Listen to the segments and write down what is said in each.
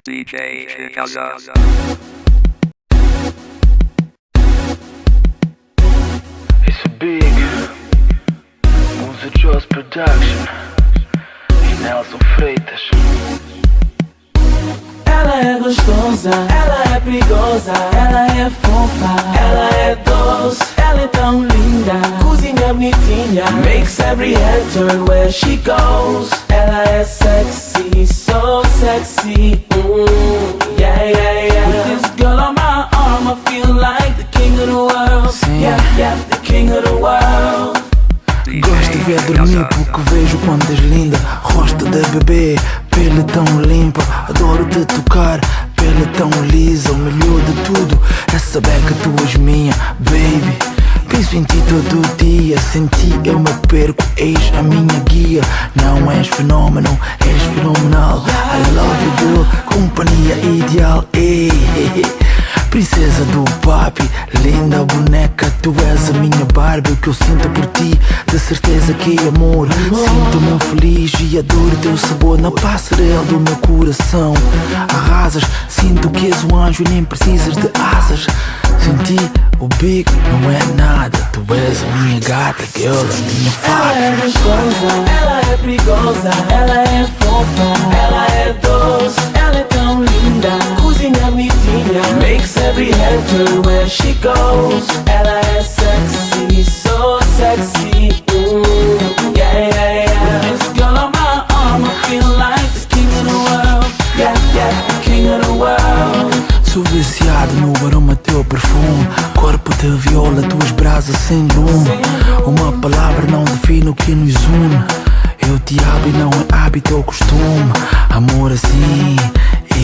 DJ Chicago. It's a big Musa Joss Production e Nelson Freitas. Ela é gostosa, ela é perigosa, ela é fofa, ela é doce, ela é tão linda, cozinha bonitinha, makes every head turn where she goes. Ela é sexy, so sexy, yeah, yeah, yeah. With this girl on my arm, I feel like the king of the world. Yeah, yeah, the king of the world. Gosto de ver dormir porque vejo quanto és linda. Rosto de bebê, pele tão limpa. Adoro te tocar, pele tão lisa. O melhor de tudo é saber que tu és minha, baby. Penso em ti todo dia, sem ti eu me perco, és a minha guia. Não és fenómeno, és fenomenal. I love you girl, companhia ideal. Ei, princesa do papi, linda boneca, tu és a minha Barbie. O que eu sinto por ti, de certeza que é amor. Sinto-me feliz e adoro teu sabor na passarela do meu coração. Arrasas, sinto que és um anjo e nem precisas de asas. Sem ti, o big não é nada. Tu és a minha gata, girl, a minha fada. Ela é gostosa, ela é perigosa, ela é fofa, ela é doce, ela é tão linda, cozinha bonitinha, makes every head turn where she goes. Ela é sexy, so sexy, yeah, yeah, yeah. With this girl on my arm, I feel like the king of the world. Yeah, yeah, the king of the world. Sou viciado no aroma teu perfume. Corpo de viola, tuas brasas sem lume. Uma palavra não define o que nos une. Eu te amo e não é hábito ou costume. Amor assim,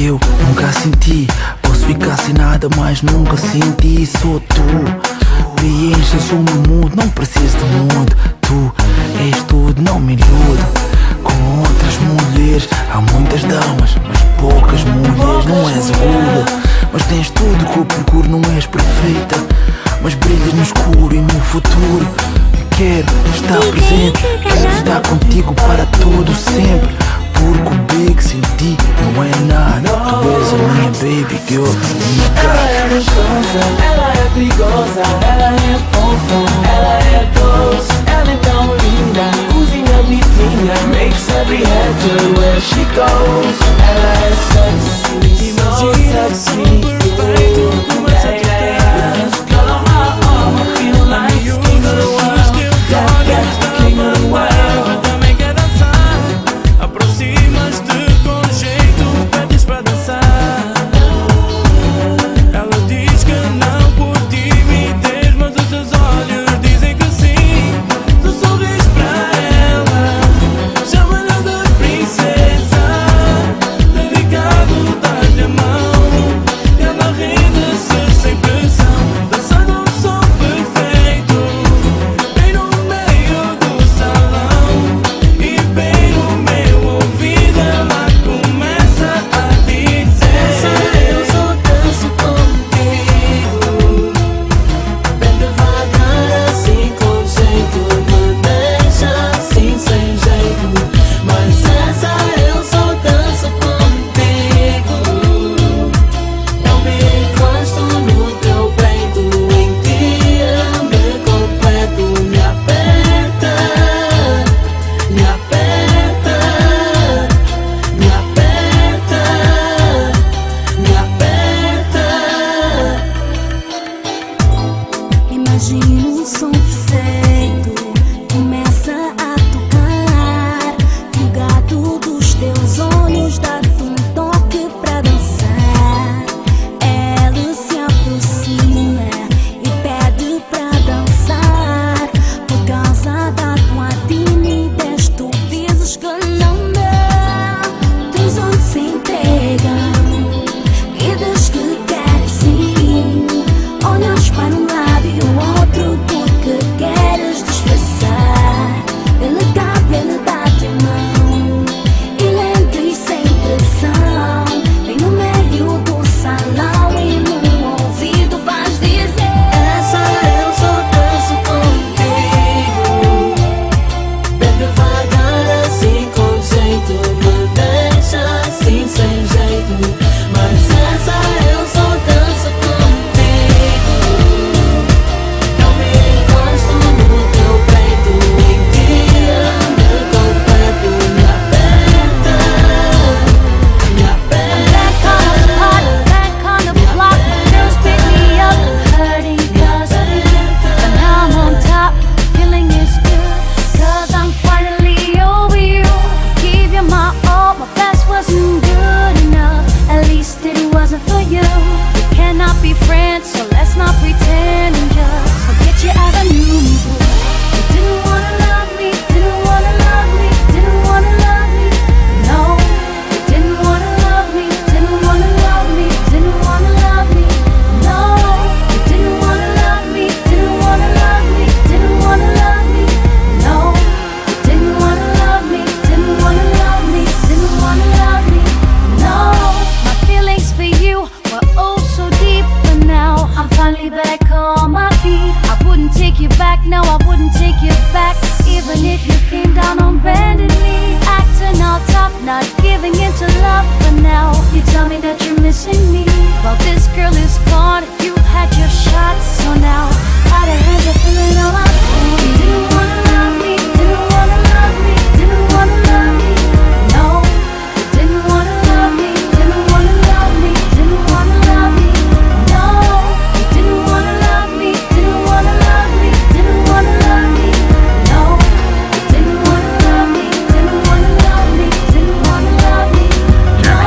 eu nunca senti. Posso ficar sem nada, mas nunca senti. Sou tu, preenches o meu mundo. Não preciso de mundo, tu és tudo, não me iludo. Com outras mulheres, há muitas damas, mas poucas mulheres. Não és rude, mas tens tudo que eu procuro. Não és perfeita, mas brilhas no escuro e no futuro. Quero estar presente, quero estar contigo para todo sempre. Porque o big sem ti não é nada. Tu és a minha baby girl, a minha Ela gata. é gostosa, ela é perigosa, ela é fofa, ela é doce, ela é tão linda, cozinha bonitinha, makes every head turn where she goes. Ela é sexy, so sexy, yeah, yeah, yeah. This girl on my arm, I feel like the king of the world. Yeah, yeah, the king of the world. Também quer dançar, aproximas-te com jeito, pedes pra dançar. Ela diz que não por timidez, mas os seus olhos dizem que sim. Tu sorris pra ela, chama-lhe de princesa. Dedicado, dás-lhe a mão wasn't for you, we cannot be friends, so let's not pretend and just forget you ever knew me. You didn't wanna love me, didn't wanna love me, didn't wanna love me. No, you didn't wanna love me, didn't wanna love me, didn't wanna love me. No, you didn't wanna love me, didn't wanna love me, didn't wanna love me. No, you didn't wanna love me, didn't wanna love me, didn't wanna love me. No, my feelings for you were oh so deep, but now I'm finally back on my feet. I wouldn't take you back, no, I wouldn't take you back, even if you came down on bended knee, acting all tough, not giving in to love. But now you tell me that you're missing me. Well, this girl is gone, you had your shot, so now how the hell's I feeling on my own? You didn't wanna love me, didn't wanna love me, didn't wanna love me. No, you didn't wanna love me, didn't wanna love me, didn't wanna love me. No, you didn't wanna love me, didn't wanna love me, didn't wanna love me. No, you didn't wanna love me, didn't wanna love me, didn't wanna love me. No.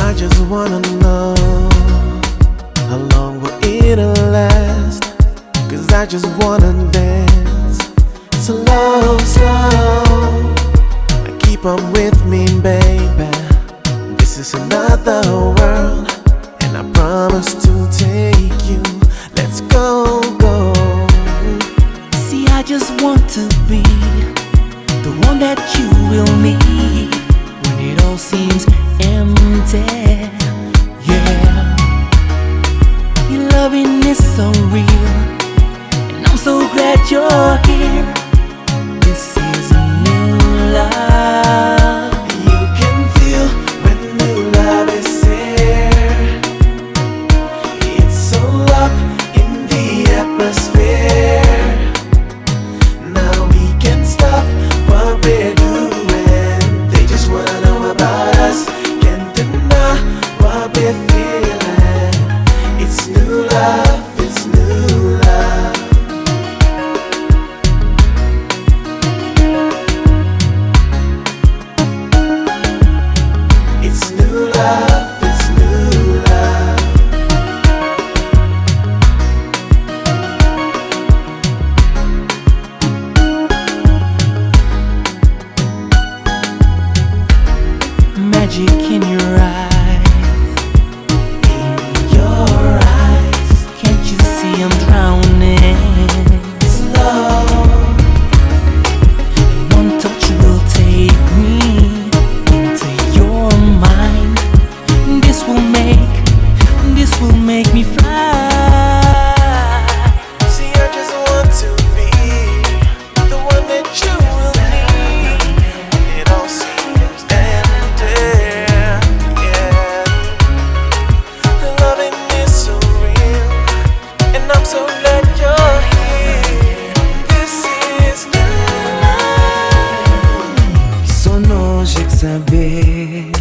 I just wanna know how long will it'll last? 'Cause I just wanna dance slow, slow. Keep on with me, baby. This is another world, and I promise to take you. Let's go, go. See, I just want to be the one that you will need when it all seems empty. Yeah, your loving is so real, and I'm so glad you're here. This is a new love. You can feel when new love is here. It's so up in the atmosphere. Now we can stop what we're doing. They just wanna know about us. Can't deny what we're feeling. It's new love, it's new love. It's new love, it's new love. Magic in your eyes, In your eyes, can't you see I'm drowning? slow. One touch will take me into your mind. This will make me fly. See, I just want to be the one that you will need when it all seems empty. Yeah, the loving is so real, and I'm so glad you're here. This is new love. Só nós é que saber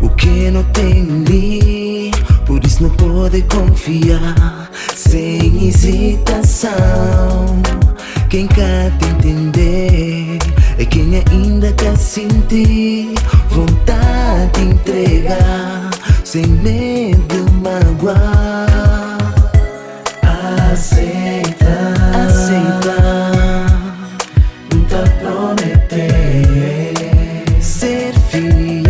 o que não tem ali, por isso não pode confiar sem hesitação. Quem quer te entender é quem ainda quer sentir vontade de entregar sem medo de magoar. Aceita, Aceita, te prometer. ser fiel.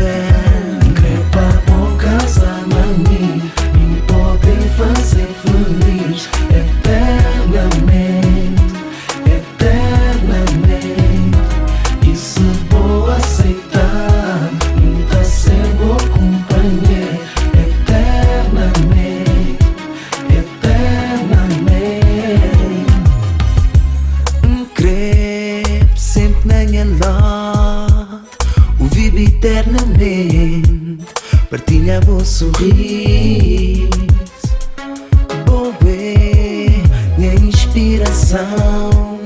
Crepa por casar na mim, me poder fazer feliz eternamente, eternamente. E se vou aceitar, nunca ser vou companhia eternamente, eternamente. Crer sempre na minha lot, o vivo eternamente, partilha vos sorriso. Boa é minha inspiração,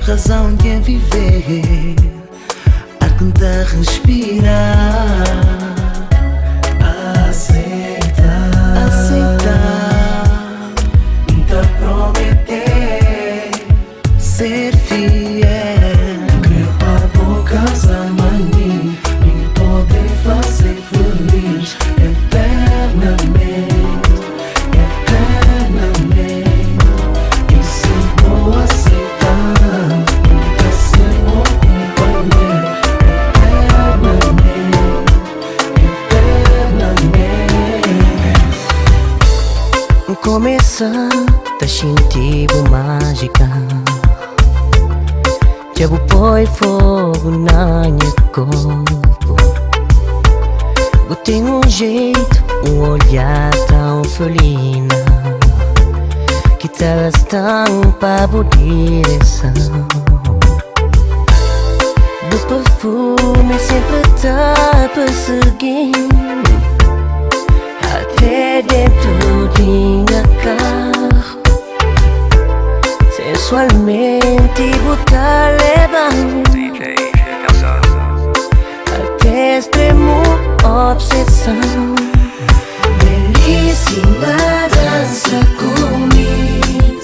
razão de viver, ar que me dá respirar. começa a sentir mágica. Já vou põe fogo na minha corpo. Eu tenho um jeito, um olhar tão felina que te estampa a direção. O perfume sempre tá perseguindo até dentro de minha carro. Sensualmente botar levando até extremo obsessão. Belíssima dança comigo.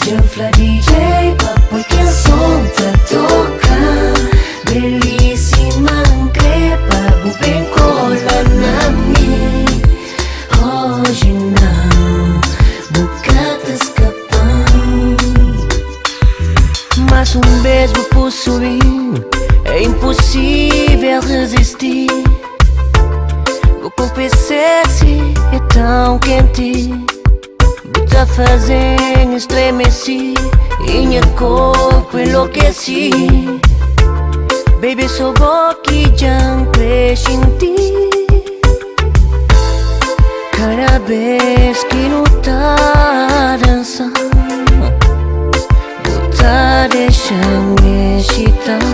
Janfla DJ, papo que a som tá tocando. Belíssima crepa, bem cola na mim. Hoje não, boca escapando. Mas um beijo possuindo é impossível resistir. O corpo é sexy, é tão quente. Tá fazendo estremecer e meu corpo enlouqueci. Baby, sou boca já cresce em ti. Cada vez que não tá dançando, vou tá deixando excitado.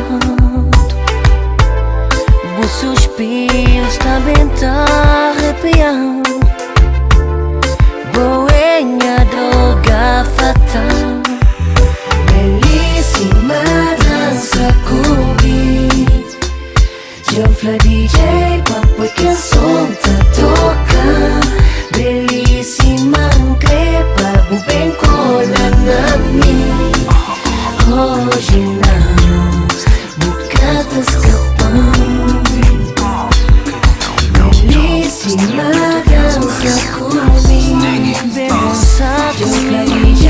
Os suspiros também tá arrepiando. Boenha, droga fatal. Belíssima dança comigo. Janfla DJ, papo que a som tá tocando. Belíssima crepa, bem cola na mim. Hoje não, boca tá escapando. Belíssima dança comigo. Janfla DJ,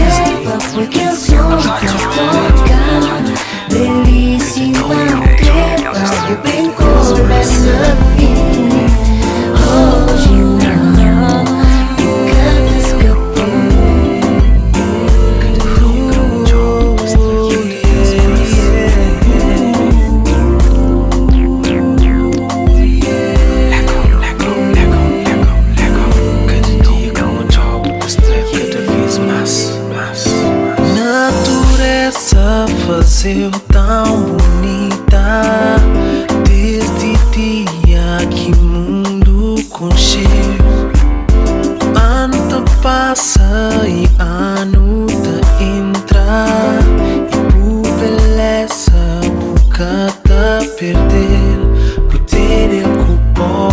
papo que a som tá tocando. Belíssima crepa, bem cola na mim. Hoje não, boca tá escapando. Natureza fazeu tão bonita desde dia que mundo concheu. Ano tá passa e ano tá entra, e por beleza boca tá perder, por ter el cupom.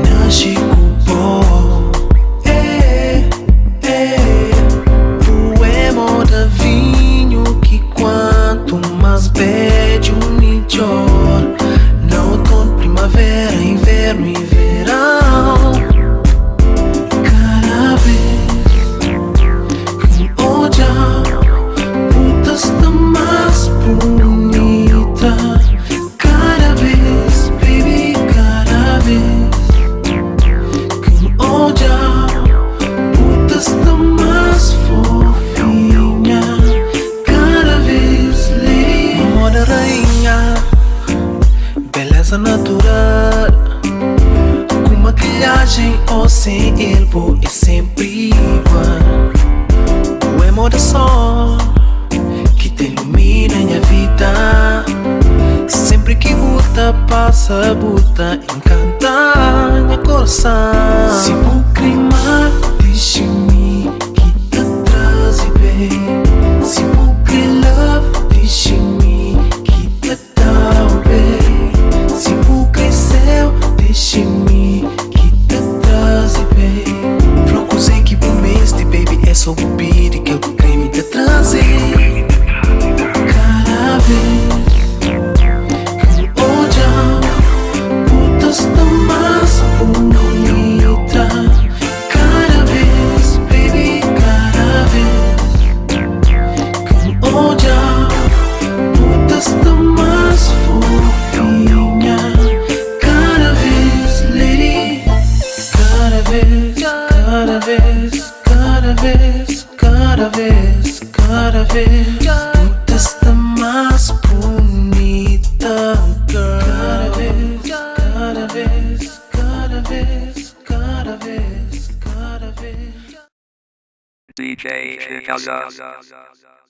Nasce cupom. Poema da vinho que quanto mais bebe melhor. Na outono, primavera, inverno e verão. Cada vez que olhar, puta está mais bonita. Cada vez, baby, cada vez que olhar, puta está mais fofinha. Cada vez linda. Moda rainha, beleza natural, com maquilhagem ou sem elbow é sempre igual. O é moda só que te ilumina minha vida. Sempre que buta passa, buta encanta minha coração. Se o crima deixe-me que te atrase bem. Se o love deixe-me que te dá bem. Se o céu deixe-me que te atrase bem. Procurei que bom mestre, baby, é só o beat que eu crime te trazer. Cada vez que olhar, puta está mais bonita. cada vez, cada vez, cada vez, cada vez tu está más bonita, girl. Cada vez, cada vez, cada vez, cada vez, cada vez. DJ Chicago.